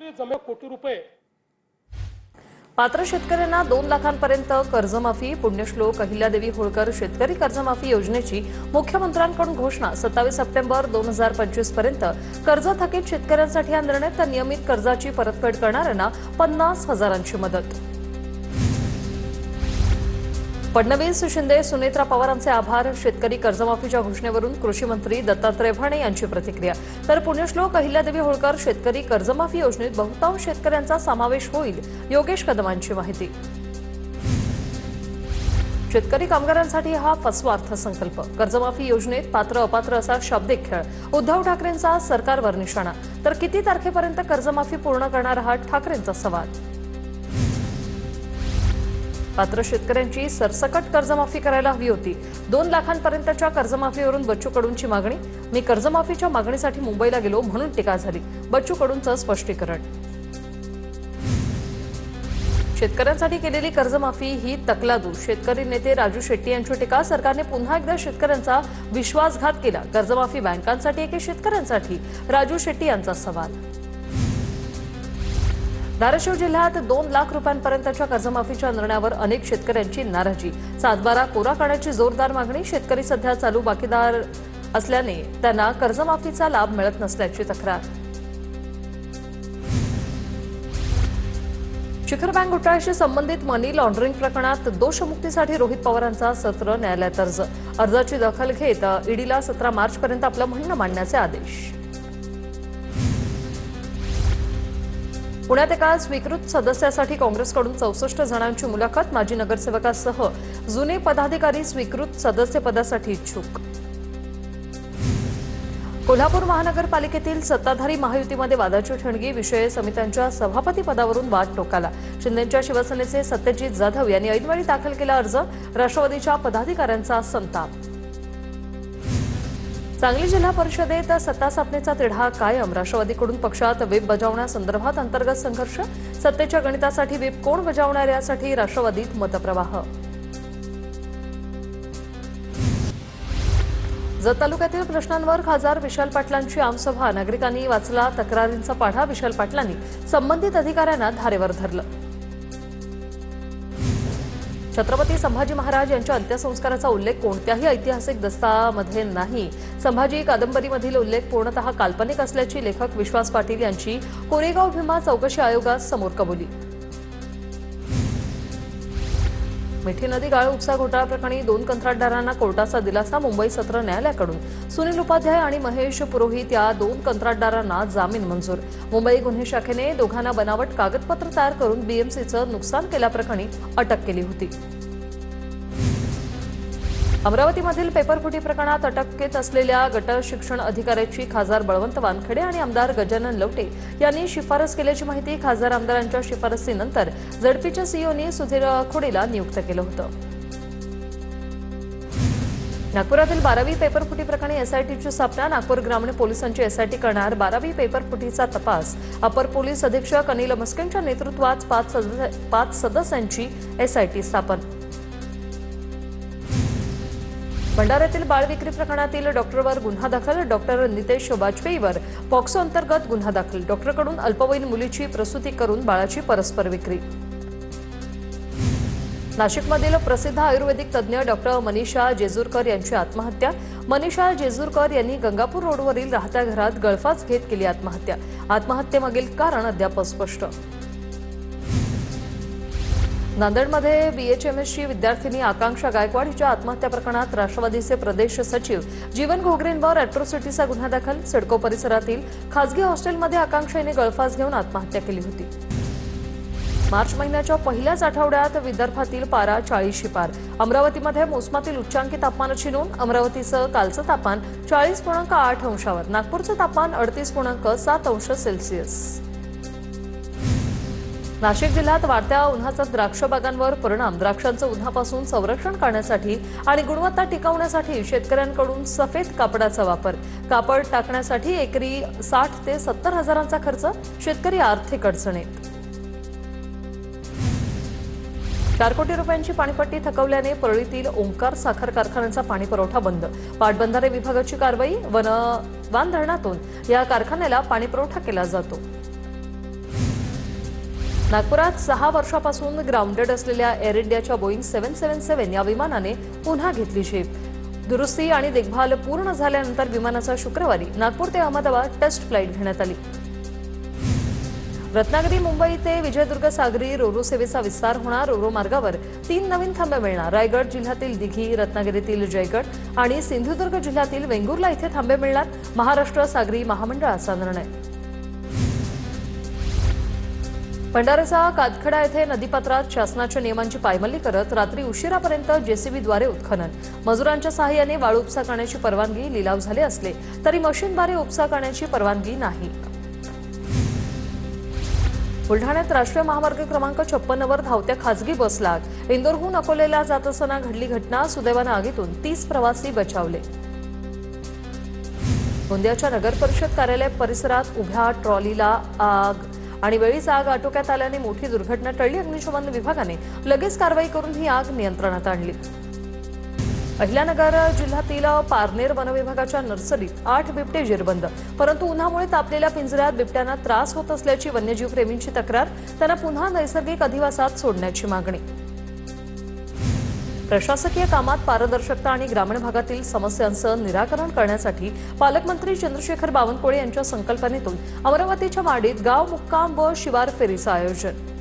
शेतकरी जमीन कोटी रुपये। पात्र शेतकऱ्यांना 2 लाखांपर्यंत कर्जमाफी। पुण्यश्लोक अहिल्यादेवी होळकर शेतकरी कर्जमाफी योजनेची मुख्यमंत्र्यांकडून घोषणा। 27 सप्टेंबर 2025 पर्यंत कर्ज थकीत शेतकऱ्यांसाठी हा निर्णय। तर नियमित कर्जाची परतफेड करणाऱ्यांना 50,000ची मदत। फडणवीस, शिंदे, सुनेत्रा पवारांचे आभार। शेतकरी कर्जमाफीच्या घोषणेवरून कृषी मंत्री दत्तात्रय भरणे यांची प्रतिक्रिया। तर पुण्यश्लोक अहिल्यादेवी होळकर शेतकरी कर्जमाफी योजनेत बहुतांश शेतकऱ्यांचा समावेश होईल, योगेश कदमांची माहिती। शेतकरी कामगारांसाठी हा फसवा अर्थसंकल्प। कर्जमाफी योजनेत पात्र अपात्र असा शाब्दिक खेळ। उद्धव ठाकरेंचा सरकारवर निशाणा। तर किती तारखेपर्यंत कर्जमाफी पूर्ण करणार हा ठाकरेंचा सवाल। पात्र शेतकऱ्यांची सरसकट कर्जमाफी करायला हवी होती। 2 लाखांपर्यंतच्या कर्जमाफीवरून बच्चू कडूंची मागणी। मी कर्जमाफीच्या मागणीसाठी मुंबईला गेलो म्हणून टीका झाली, बच्चू कडूंचं स्पष्टीकरण। शेतकऱ्यांसाठी केलेली कर्जमाफी ही तकलादू। शेतकरी नेते राजू शेट्टी यांची टीका। सरकारने पुन्हा एकदा शेतकऱ्यांचा विश्वासघात केला। कर्जमाफी बँकांसाठी आहे की शेतकऱ्यांसाठी, राजू शेट्टी यांचा सवाल। धाराशिव जिल्ह्यात 2 लाख रुपयांपर्यंतच्या कर्जमाफीच्या निर्णयावर अनेक शेतकऱ्यांची नाराजी। 7/12 कोरा करण्याची जोरदार मागणी। शेतकरी सध्या चालू बाकीदार असल्याने त्यांना कर्जमाफीचा लाभ मिळत नसल्याची तक्रार। शिखर बँक घोटाळ्याशी संबंधित मनी लॉन्ड्रिंग प्रकरणात दोषमुक्तीसाठी रोहित पवारांचा सत्र न्यायालयात अर्ज। अर्जाची दखल घेत ईडीला 17 मार्चपर्यंत आपलं म्हणणं मांडण्याचे आदेश। पुण्यात एका स्वीकृत सदस्यासाठी काँग्रेसकडून 64 जणांची मुलाखत। माजी नगरसेवकासह जुने पदाधिकारी स्वीकृत सदस्यपदासाठी इच्छुक। कोल्हापूर महानगरपालिकेतील सत्ताधारी महायुतीमध्ये वादाची ठिणगी। विषय समित्यांच्या सभापती पदावरून वाद टोकाला। शिंदेंच्या शिवसेनेचे सत्यजित जाधव यांनी ऐनवेळी दाखल केला अर्ज। राष्ट्रवादीच्या पदाधिकाऱ्यांचा संताप। सांगली जिल्हा परिषदेत सत्ता स्थापनेचा तिढा कायम। राष्ट्रवादीकडून पक्षात व्हीप बजावण्यासंदर्भात अंतर्गत संघर्ष। सत्तेच्या गणितासाठी व्हीप कोण बजावणार यासाठी राष्ट्रवादीत मतप्रवाह। जत तालुक्यातील प्रश्नांवर खासदार विशाल पाटलांची आमसभा। नागरिकांनी वाचला तक्रारींचा पाढा। विशाल पाटलांनी संबंधित अधिकाऱ्यांना धारेवर धरलं। छत्रपती संभाजी महाराज यांच्या अंत्यसंस्काराचा उल्लेख कोणत्याही ऐतिहासिक दस्तामध्ये नाही। संभाजी कादंबरीमधील उल्लेख पूर्णतः काल्पनिक असल्याची लेखक विश्वास पाटील यांची कोरेगाव भीमा चौकशी आयोगात समोर कबुली। मिठी नदी गाळ उपसा घोटाळा प्रकरणी 2 कंत्राटदारांना कोर्टाचा दिलासा। मुंबई सत्र न्यायालयाकडून सुनील उपाध्याय आणि महेश पुरोहित या 2 कंत्राटदारांना जामीन मंजूर। मुंबई गुन्हे शाखेने दोघांना बनावट कागदपत्र तयार करून बीएमसीचं नुकसान केल्याप्रकरणी अटक केली होती। अमरावतीमधील पेपरफुटी प्रकरणात अटकेत असलेल्या गट शिक्षण अधिकाऱ्याची खासदार बळवंत वानखेडे आणि आमदार गजानन लवटे यांनी शिफारस केल्याची माहिती। खासदार आमदारांच्या शिफारसीनंतर झडपीच्या सीईओनी सुधीर खोडेला नियुक्त केलं होतं। नागपुरातील 12वी पेपरफुटी प्रकरणी एसआयटीची स्थापना। नागपूर ग्रामीण पोलिसांची एसआयटी करणार 12वी पेपरफुटीचा तपास। अपर पोलीस अधीक्षक अनिल मस्केंच्या नेतृत्वात 5 सदस्यांची एसआयटी स्थापन। भंडाऱ्यातील बाळविक्री प्रकरणातील डॉक्टरवर गुन्हा दाखल। डॉक्टर नितेश वाजपेयीवर पॉक्सो अंतर्गत गुन्हा दाखल। डॉक्टरकडून अल्पवयीन मुलीची प्रसूती करून बाळाची परस्पर विक्री। नाशिकमधील प्रसिद्ध आयुर्वेदिक तज्ज्ञ डॉक्टर मनीषा जेजुरकर यांची आत्महत्या। मनीषा जेजुरकर यांनी गंगापूर रोडवरील राहत्या घरात गळफास घेत केली आत्महत्या। आत्महत्येमागील कारण अद्याप अस्पष्ट। नांदेडमध्ये बीएचएमएसची विद्यार्थिनी आकांक्षा गायकवाड हिच्या आत्महत्या प्रकरणात राष्ट्रवादीचे प्रदेश सचिव जीवन घोगरेंवर अॅट्रॉसिटीचा गुन्हा दाखल। सिडको परिसरातील खासगी हॉस्टेलमध्ये आकांक्षेने गळफास घेऊन आत्महत्या केली होती। मार्च महिन्याच्या पहिल्याच आठवड्यात विदर्भातील पारा 40शी पार। अमरावतीमध्ये मोसमातील उच्चांकी तापमानाची नोंद। अमरावतीचं कालचं तापमान 40.8 अंशावर। नागपूरचं तापमान 38.7 अंश सेल्सिअस। नाशिक जिल्ह्यात वाढत्या उन्हाचा द्राक्ष बागांवर परिणाम। द्राक्षांचं उन्हापासून संरक्षण करण्यासाठी आणि गुणवत्ता टिकवण्यासाठी शेतकऱ्यांकडून सफेद कापडाचा वापर। कापड टाकण्यासाठी एकरी 60 ते 70 हजारांचा खर्च। शेतकरी आर्थिक अडचणीत। 4 कोटी रुपयांची पाणीपट्टी थकवल्याने परळीतील ओंकार साखर कारखान्याचा पाणीपुरवठा बंद। पाटबंधारे विभागाची कारवाई। वनवान धरणातून या कारखान्याला पाणीपुरवठा केला जातो। नागपुरात 6 वर्षापासून ग्राउंडेड असलेल्या एअर इंडियाच्या बोईंग 777 या विमानाने पुन्हा घेतली झेप। दुरुस्ती आणि देखभाल पूर्ण झाल्यानंतर विमानाचा शुक्रवारी नागपूर ते अहमदाबाद टेस्ट फ्लाइट घेण्यात आली। रत्नागिरी मुंबई ते विजयदुर्ग सागरी रोरो सेवेचा विस्तार होणार। रोरो मार्गावर 3 नवीन थांबे मिळणार। रायगड जिल्ह्यातील दिघी, रत्नागिरीतील जयगड आणि सिंधुदुर्ग जिल्ह्यातील वेंगुर्ला इथे थांबे मिळणार। महाराष्ट्र सागरी महामंडळाचा निर्णय। भंडाऱ्याचा कातखडा येथे नदीपात्रात शासनाच्या नियमांची पायमल्ली करत रात्री उशिरापर्यंत जेसीबीद्वारे उत्खनन। मजुरांच्या सहाय्याने वाळू उपसा करण्याची परवानगी लिलाव झाले असले तरी मशीनद्वारे उपसा करण्याची परवानगी नाही। बुलढाण्यात राष्ट्रीय महामार्ग क्रमांक 56 वर धावत्या खासगी बसला आग। इंदोरहून अकोल्याला जात असताना घडली घटना। सुदैवाने आगीतून 30 प्रवासी बचावले। गोंदियाच्या नगर परिषद कार्यालय परिसरात उभ्या ट्रॉलीला आग आणि वेळीच आग आटोक्यात आल्याने मोठी दुर्घटना टळली। अग्निशमन विभागाने लगेच कारवाई करून ही आग नियंत्रणात आणली। अहिल्यानगर जिल्ह्यातील पारनेर वनविभागाच्या नर्सरीत 8 बिबटे जेरबंद, परंतु उन्हामुळे तापलेल्या पिंजऱ्यात बिबट्यांना त्रास होत असल्याची वन्यजीव प्रेमींची तक्रार। त्यांना पुन्हा नैसर्गिक अधिवासात सोडण्याची मागणी। प्रशासकीय कामात पारदर्शकता आणि ग्रामीण भागातील समस्यांचं निराकरण करण्यासाठी पालकमंत्री चंद्रशेखर बावनकुळे यांच्या संकल्पनेतून अमरावतीच्या माडीत गाव मुक्काम व शिवार फेरीचं आयोजन।